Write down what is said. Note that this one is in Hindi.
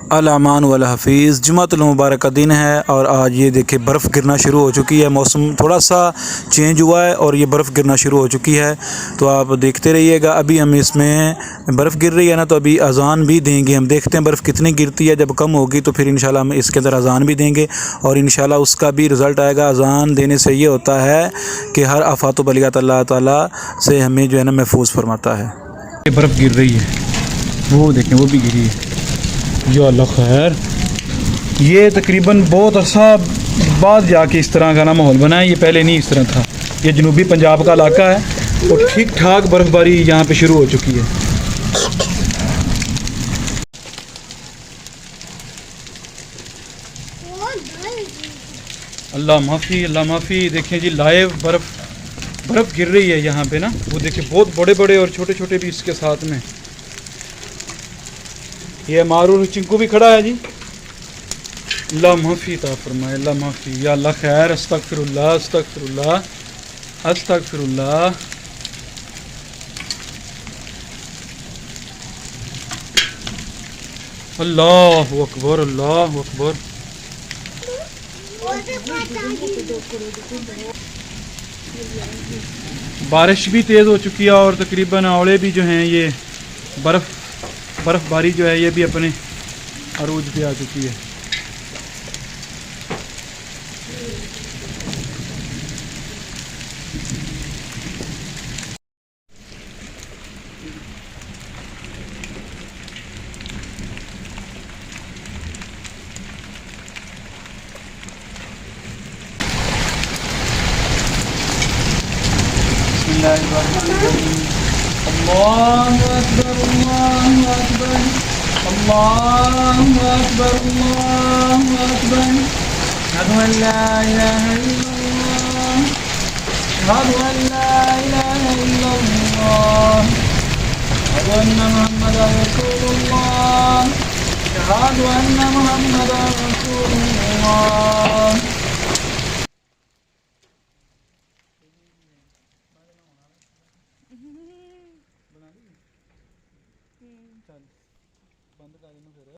अल-अमान वल हफ़ीज़। जुमातुल मुबारक का दिन है और आज ये देखिए बर्फ़ गिरना शुरू हो चुकी है। मौसम थोड़ा सा चेंज हुआ है और ये बर्फ़ गिरना शुरू हो चुकी है, तो आप देखते रहिएगा। अभी हम इसमें बर्फ़ गिर रही है ना, तो अभी अज़ान भी देंगे। हम देखते हैं बर्फ़ कितनी गिरती है, जब कम होगी तो फिर इंशाल्लाह हम इसके अंदर अज़ान भी देंगे और इंशाल्लाह उसका भी रिज़ल्ट आएगा। अज़ान देने से ये होता है कि हर आफ़ात व बलियात अल्लाह ताला से हमें जो है ना महफूज फरमाता है। ये बर्फ़ गिर रही है, वो देखें वो भी गिरी है। या अल्लाह खैर, ये तकरीबन बहुत अरसा बाद जाके इस तरह का ना माहौल बना है। ये पहले नहीं इस तरह था। ये जनूबी पंजाब का इलाका है और ठीक ठाक बर्फ़बारी यहाँ पे शुरू हो चुकी है। अल्लाह माफ़ी, अल्लाह माफ़ी। देखें जी, लाइव बर्फ़ गिर रही है यहाँ पे ना। वो देखिए बहुत बड़े बड़े और छोटे छोटे भी इसके साथ में। ये मारू चिंकू भी खड़ा है जी। अल्लाह माफ़ी ता फरमाए, अल्लाह माफ़ी। या अल्लाह खैर, अस्तगफिरुल्लाह अस्तगफिरुल्लाह अस्तगफिरुल्लाह। अल्लाहु अकबर, अल्लाहु अकबर। बारिश भी तेज़ हो चुकी है और तकरीबन औले भी जो हैं, ये बर्फ़बारी जो है ये भी अपने अरूज पे आ चुकी है। अल्लाहु अकबर, अल्लाहु अकबर, अल्लाहु अकबर, अल्लाहु अकबर। अशहदु अन ला इलाहा इल्लल्लाह, अशहदु अन ला इलाहा इल्लल्लाह, अशहदु अन्ना मुहम्मदन रसूलुल्लाह, अशहदु अन्ना मुहम्मदन रसूलुल्लाह।